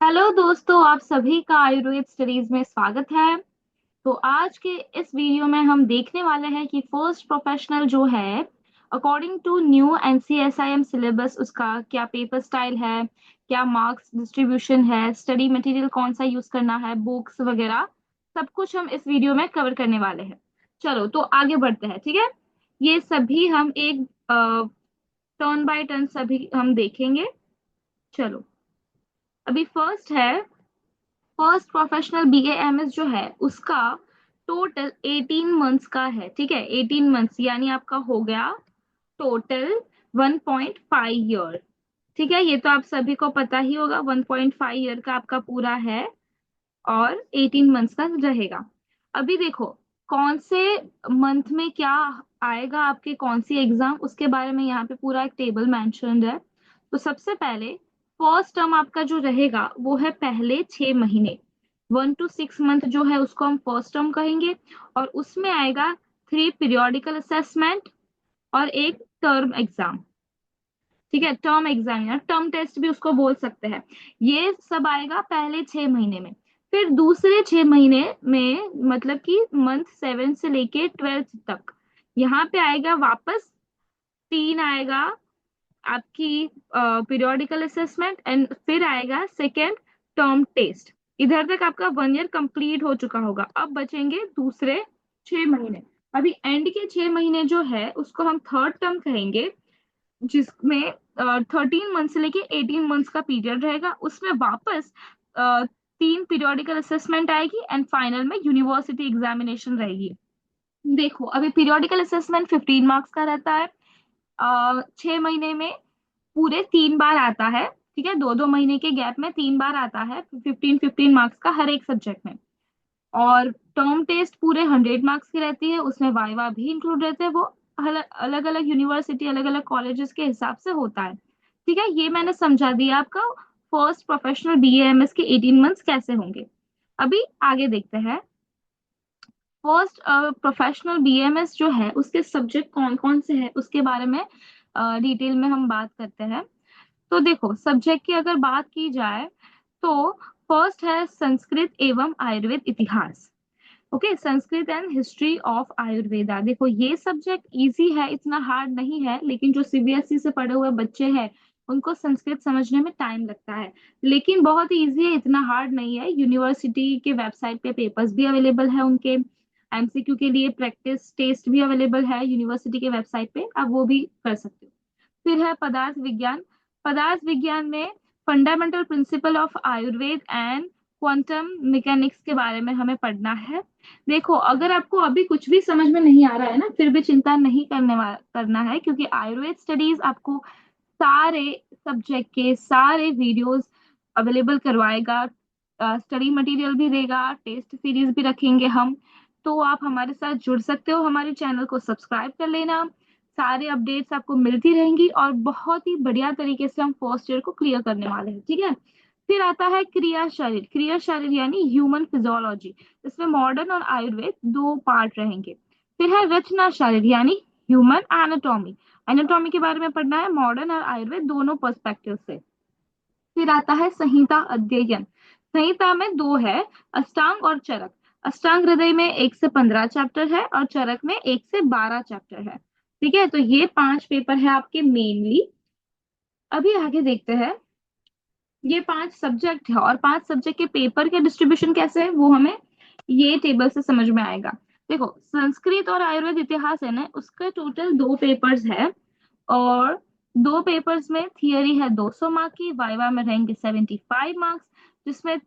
Hello दोस्तों, आप सभी का आयुर्वेद स्टडीज में स्वागत है। तो आज के इस वीडियो में हम देखने वाले हैं कि फर्स्ट प्रोफेशनल जो है, अकॉर्डिंग टू न्यू एनसीएसआईएम सिलेबस, उसका क्या पेपर स्टाइल है, क्या मार्क्स डिस्ट्रीब्यूशन है, स्टडी मटेरियल कौन सा यूज करना है, बुक्स वगैरह सब कुछ हम इस वीडियो में कवर करने वाले हैं। चलो तो आगे बढ़ते हैं, ठीक है। ये सभी हम एक टर्न बाय टर्न सभी हम देखेंगे। चलो, अभी फर्स्ट है, फर्स्ट प्रोफेशनल बीएएमएस जो है उसका टोटल 18 मंथ्स का है, ठीक है। 18 मंथ्स यानी आपका हो गया टोटल 1.5 ईयर, ठीक है। ये तो आप सभी को पता ही होगा, 1.5 ईयर का आपका पूरा है और 18 मंथ्स का रहेगा। अभी देखो कौन से मंथ में क्या आएगा, आपके कौन सी एग्जाम, उसके बारे में यहाँ पे पूरा एक टेबल मेंशन्ड है। तो सबसे पहले फर्स्ट टर्म आपका जो रहेगा वो है पहले 6 महीने, 1 to 6 मंथ जो है उसको हम फर्स्ट टर्म कहेंगे। और उसमें आएगा 3 पीरियोडिकल असेसमेंट और एक टर्म एग्जाम, ठीक है। टर्म एग्जाम या टर्म टेस्ट भी उसको बोल सकते हैं। ये सब आएगा पहले 6 महीने में। फिर दूसरे 6 महीने में, मतलब कि मंथ 7 से लेके 12th तक, यहाँ पे आएगा वापस 3 आएगा आपकी पीरियोडिकल असेसमेंट एंड फिर आएगा सेकेंड टर्म टेस्ट। इधर तक आपका 1 ईयर कंप्लीट हो चुका होगा। अब बचेंगे दूसरे 6 महीने। अभी एंड के 6 महीने जो है उसको हम थर्ड टर्म कहेंगे, जिसमें 13 मंथ से लेके 18 मंथ्स का पीरियड रहेगा। उसमें वापस 3 पीरियोडिकल असेसमेंट आएगी एंड फाइनल में यूनिवर्सिटी एग्जामिनेशन रहेगी। देखो अभी पीरियोडिकल असेसमेंट 15 मार्क्स का रहता है, 6 महीने में पूरे 3 बार आता है, ठीक है। 2-2 महीने के गैप में 3 बार आता है, 15-15 मार्क्स का हर एक सब्जेक्ट में। और टर्म टेस्ट पूरे 100 मार्क्स की रहती है, उसमें वाइवा भी इंक्लूड रहते हैं। वो अलग अलग यूनिवर्सिटी, अलग अलग कॉलेजेस के हिसाब से होता है, ठीक है। ये मैंने समझा दिया आपका फर्स्ट प्रोफेशनल बीएएमएस के 18 मंथ्स कैसे होंगे। अभी आगे देखते हैं। फर्स्ट प्रोफेशनल बीएमएस जो है उसके सब्जेक्ट कौन कौन से हैं उसके बारे में डिटेल में हम बात करते हैं। तो देखो सब्जेक्ट की अगर बात की जाए तो फर्स्ट है संस्कृत एवं आयुर्वेद इतिहास। Okay, Sanskrit and history of Ayurveda. देखो ये सब्जेक्ट इजी है, इतना हार्ड नहीं है, लेकिन जो सीबीएसई से पढ़े हुए बच्चे हैं उनको संस्कृत समझने में टाइम लगता है। लेकिन बहुत इजी है, इतना हार्ड नहीं है। यूनिवर्सिटी के वेबसाइट पे पेपर्स भी अवेलेबल है उनके, एमसीक्यू के लिए प्रैक्टिस टेस्ट भी अवेलेबल है यूनिवर्सिटी के वेबसाइट पे, आप वो भी कर सकते हो। फिर है पदार्थ विज्ञान। पदार्थ विज्ञान में fundamental principle of Ayurveda and quantum mechanics के बारे में हमें पढ़ना है। देखो अगर आपको अभी कुछ भी समझ में नहीं आ रहा है ना, फिर भी चिंता नहीं करना है, क्योंकि आयुर्वेद स्टडीज आपको सारे सब्जेक्ट के सारे वीडियोस अवेलेबल करवाएगा, स्टडी मटेरियल भी देगा, टेस्ट सीरीज भी रखेंगे हम। तो आप हमारे साथ जुड़ सकते हो, हमारे चैनल को सब्सक्राइब कर लेना। सारे अपडेट्स आपको मिलती रहेंगी और बहुत ही बढ़िया तरीके से हम फर्स्ट ईयर को क्लियर करने वाले हैं, ठीक है। फिर आता है क्रिया शरीर। क्रिया शरीर यानी ह्यूमन फिजियोलॉजी। इसमें मॉडर्न और आयुर्वेद दो पार्ट रहेंगे। फिर है रचना शरीर यानी ह्यूमन एनाटॉमी। एनाटॉमी के बारे में पढ़ना है मॉडर्न और आयुर्वेद दोनों पर्सपेक्टिव से। फिर आता है संहिता अध्ययन। संहिता में दो है, अष्टांग और चरक। अष्टांग हृदय में 1 से 15 चैप्टर है और चरक में 1 से 12 चैप्टर है, ठीक है। तो ये 5 पेपर है आपके मेनली। अभी आगे देखते हैं। ये 5 सब्जेक्ट है और 5 सब्जेक्ट के पेपर के डिस्ट्रीब्यूशन कैसे है वो हमें ये टेबल से समझ में आएगा। देखो संस्कृत और आयुर्वेद इतिहास है ना, उसका टोटल 2 पेपर्स है। और 2 पेपर्स में थियरी है 200 मार्क की, वाइवा में रहेंगे 75 मार्क्स, जिसमें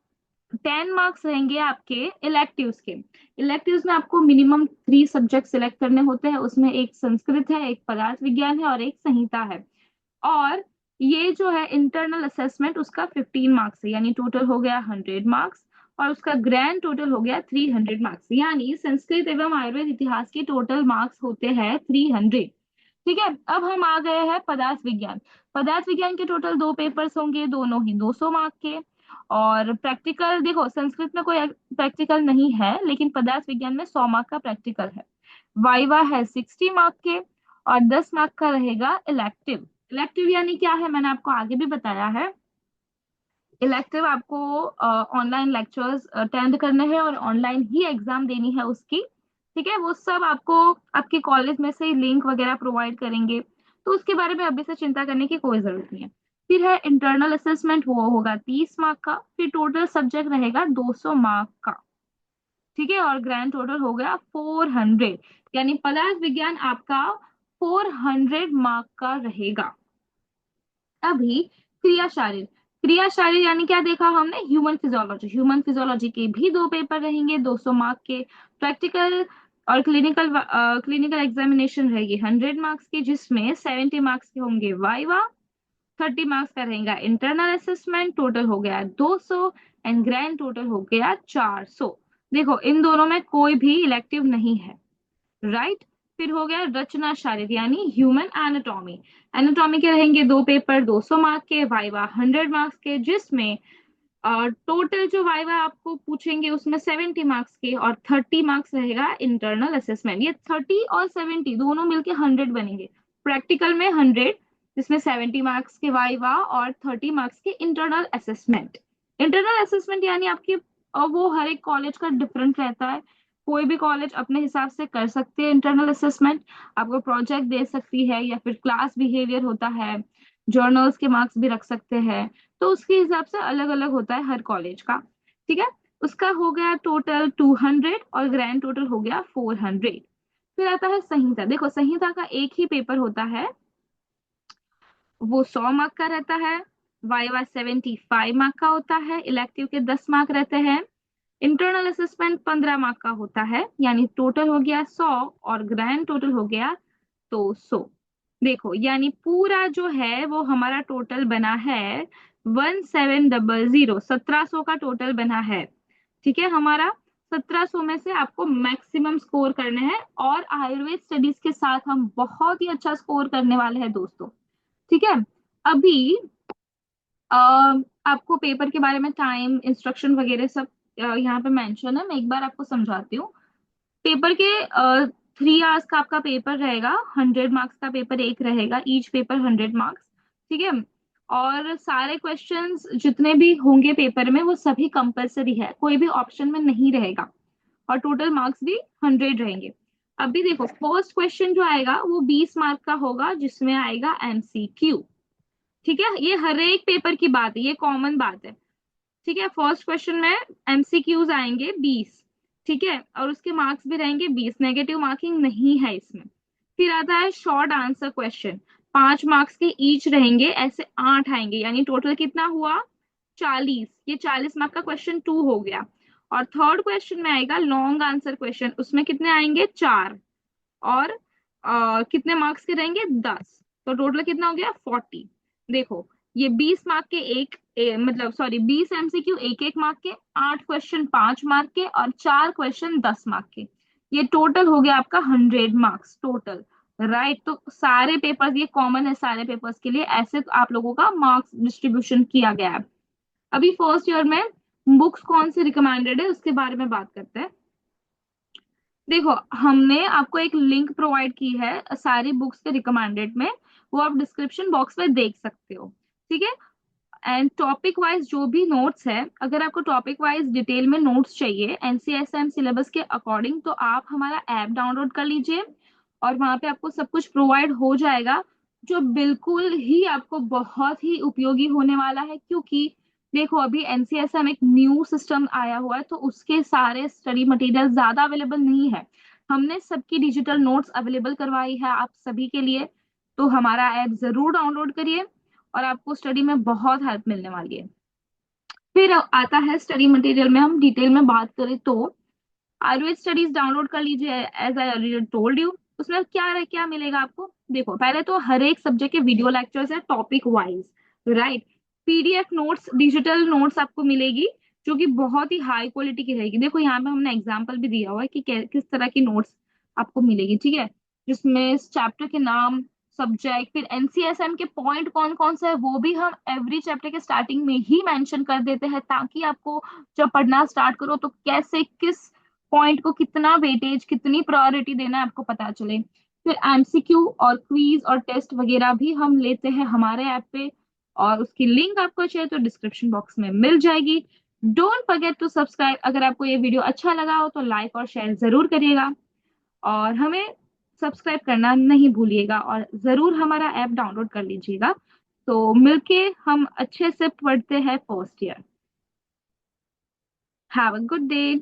10 मार्क्स रहेंगे आपके इलेक्टिव्स के। इलेक्टिव्स में आपको मिनिमम 3 सब्जेक्ट सिलेक्ट करने होते हैं, उसमें एक संस्कृत है, एक पदार्थ विज्ञान है और एक संहिता है। और ये जो है इंटरनल असेसमेंट उसका 15 मार्क्स है, यानी टोटल हो गया 100 मार्क्स। और उसका ग्रैंड टोटल हो गया 300 मार्क्स, यानी संस्कृत एवं आयुर्वेद इतिहास के टोटल मार्क्स होते हैं 300, ठीक है। अब हम आ गए हैं पदार्थ विज्ञान। पदार्थ विज्ञान के टोटल 2 पेपर्स होंगे, दोनों ही 200 मार्क के। और प्रैक्टिकल देखो संस्कृत में कोई प्रैक्टिकल नहीं है, लेकिन पदार्थ विज्ञान में 100 मार्क का प्रैक्टिकल है। वाइवा है 60 मार्क के और 10 मार्क का रहेगा इलेक्टिव। इलेक्टिव यानी क्या है मैंने आपको आगे भी बताया है। इलेक्टिव आपको ऑनलाइन लेक्चर्स अटेंड करने हैं और ऑनलाइन ही एग्जाम देनी है उसकी। ठीक है, वो सब आपको आपके कॉलेज में से लिंक वगैरह प्रोवाइड करेंगे, तो उसके बारे में अभी से चिंता करने की कोई जरूरत नहीं है। फिर है इंटरनल असेसमेंट, वो होगा 30 मार्क का। फिर टोटल सब्जेक्ट रहेगा 200 मार्क का। ठीक है, और ग्रैंड टोटल हो गया 400, यानी पदार्थ विज्ञान आपका 400 मार्क का रहेगा। अभी क्रिया शारीर, क्रिया शारीर यानी क्या देखा हमने, ह्यूमन फिजियोलॉजी। ह्यूमन फिजियोलॉजी के भी दो पेपर रहेंगे 200 मार्क के। प्रैक्टिकल और क्लिनिकल एग्जामिनेशन रहेगी 100 मार्क्स की, जिसमें 70 मार्क्स के होंगे वाइवा, 30 मार्क्स का रहेगा इंटरनल असेसमेंट, टोटल हो गया 200, एंड ग्रैंड टोटल हो गया 400। देखो इन दोनों में कोई भी इलेक्टिव नहीं है, राइट। फिर हो गया रचना शारीर यानी ह्यूमन एनाटॉमी। एनाटॉमी के रहेंगे दो पेपर 200 मार्क के, वाइवा 100 मार्क्स के, जिसमें टोटल जो वाइवा आपको पूछेंगे उसमें 70 मार्क्स के, और 30 मार्क्स रहेगा इंटरनल असेसमेंट। ये 30 और 70 दोनों मिलके 100 बनेंगे। प्रैक्टिकल में 100, जिसमें 70 मार्क्स के वाइवा और 30 मार्क्स के इंटरनल असेसमेंट। इंटरनल असेसमेंट यानी आपकी वो हर एक कॉलेज का डिफरेंट रहता है। कोई भी कॉलेज अपने हिसाब से कर सकते हैं इंटरनल असेसमेंट, आपको प्रोजेक्ट दे सकती है, या फिर क्लास बिहेवियर होता है, जर्नल्स के मार्क्स भी रख सकते हैं। तो उसके हिसाब से अलग अलग होता है हर कॉलेज का। ठीक है, उसका हो गया टोटल 200 और ग्रैंड टोटल हो गया 400। फिर आता है संहिता। देखो संहिता का एक ही पेपर होता है, वो 100 मार्क का रहता है। वाइवा 75 मार्क का होता है, इलेक्टिव के 10 मार्क रहते हैं। इंटरनल असेसमेंट 15 मार्क का होता है, यानी टोटल हो गया 100 और ग्रैंड टोटल हो गया 200। देखो यानी पूरा जो है वो हमारा टोटल बना है 1700, 1700 का टोटल बना है। ठीक है, हमारा 1700 में से आपको मैक्सिमम स्कोर करने हैं, और आयुर्वेद स्टडीज के साथ हम बहुत ही अच्छा स्कोर करने वाले हैं दोस्तों। ठीक है, अभी अ, आपको पेपर के बारे में टाइम इंस्ट्रक्शन वगैरह सब यहाँ पे मेंशन है, मैं एक बार आपको समझाती हूँ। पेपर के 3 आवर्स का आपका पेपर रहेगा, 100 मार्क्स का पेपर एक रहेगा, ईच पेपर 100 मार्क्स। ठीक है, और सारे क्वेश्चंस जितने भी होंगे पेपर में वो सभी कंपलसरी है, कोई भी ऑप्शन में नहीं रहेगा, और टोटल मार्क्स भी 100 रहेंगे। अभी देखो फर्स्ट क्वेश्चन जो आएगा वो 20 मार्क का होगा, जिसमें आएगा एमसीक्यू। ठीक है, ये हर एक पेपर की बात है, ये कॉमन बात है। ठीक है, फर्स्ट क्वेश्चन में एमसीक्यूज आएंगे 20। ठीक है, और उसके मार्क्स भी रहेंगे 20, नेगेटिव मार्किंग नहीं है इसमें। फिर आता है शॉर्ट आंसर क्वेश्चन, 5 मार्क्स के ईच रहेंगे, ऐसे 8 आएंगे, यानी टोटल कितना हुआ 40। ये 40 मार्क का क्वेश्चन 2 हो गया। और थर्ड क्वेश्चन में आएगा लॉन्ग आंसर क्वेश्चन, उसमें कितने आएंगे 4, और कितने मार्क्स के रहेंगे 10, तो टोटल कितना हो गया 40। देखो ये 20 मार्क के मतलब सॉरी 20 एमसीक्यू एक एक मार्क के, 8 क्वेश्चन 5 मार्क के, और 4 क्वेश्चन 10 मार्क के। ये टोटल हो गया आपका 100 मार्क्स टोटल, राइट। तो सारे पेपर्स, ये कॉमन है सारे पेपर्स के लिए, ऐसे तो आप लोगों का मार्क्स डिस्ट्रीब्यूशन किया गया है। अभी फर्स्ट ईयर में बुक्स कौन सी रिकमेंडेड है उसके बारे में बात करते हैं। देखो हमने आपको एक लिंक प्रोवाइड की है सारी बुक्स के रिकमेंडेड में, वो आप डिस्क्रिप्शन बॉक्स में देख सकते हो। ठीक है, एंड टॉपिक वाइज जो भी नोट्स है, अगर आपको टॉपिक वाइज डिटेल में नोट्स चाहिए एनसीएसएम सिलेबस के अकॉर्डिंग, तो आप हमारा ऐप डाउनलोड कर लीजिए, और वहां पे आपको सब कुछ प्रोवाइड हो जाएगा, जो बिल्कुल ही आपको बहुत ही उपयोगी होने वाला है। क्योंकि देखो अभी एनसीएसएम एक न्यू सिस्टम आया हुआ है, तो उसके सारे स्टडी मटेरियल ज्यादा अवेलेबल नहीं है। हमने सबकी डिजिटल नोट्स अवेलेबल करवाई है आप सभी के लिए, तो हमारा ऐप जरूर डाउनलोड करिए, और आपको स्टडी में बहुत हेल्प मिलने वाली है। फिर आता है स्टडी मटेरियल में हम डिटेल में बात करें तो आयुर्वेद स्टडीज डाउनलोड कर लीजिए, as I already told you. उसमें क्या मिलेगा आपको, देखो पहले तो हर एक सब्जेक्ट के वीडियो लेक्चर्स है topic wise, right. PDF notes, digital notes आपको मिलेगी, जो कि बहुत ही हाई क्वालिटी की रहेगी। देखो यहाँ पे हमने एग्जाम्पल भी दिया हुआ है कि किस तरह की नोट्स आपको मिलेगी। ठीक है, जिसमें चैप्टर के नाम, सब्जेक्ट, फिर एनसीएसएम के पॉइंट कौन कौन से है वो भी हम एवरी चैप्टर के स्टार्टिंग में ही मेंशन कर देते हैं, ताकि आपको जब पढ़ना स्टार्ट करो तो कैसे किस पॉइंट को कितना वेटेज, कितनी प्रायोरिटी देना है आपको पता चले। फिर एमसीक्यू और क्वीज और टेस्ट वगैरह भी हम लेते हैं हमारे ऐप पे, और उसकी लिंक आपको चाहिए तो डिस्क्रिप्शन बॉक्स में मिल जाएगी। Don't forget to subscribe. अगर आपको ये वीडियो अच्छा लगा हो तो लाइक और शेयर जरूर करिएगा और हमें सब्सक्राइब करना नहीं भूलिएगा और जरूर हमारा ऐप डाउनलोड कर लीजिएगा। तो मिलके हम अच्छे से पढ़ते हैं first year. Have a good day.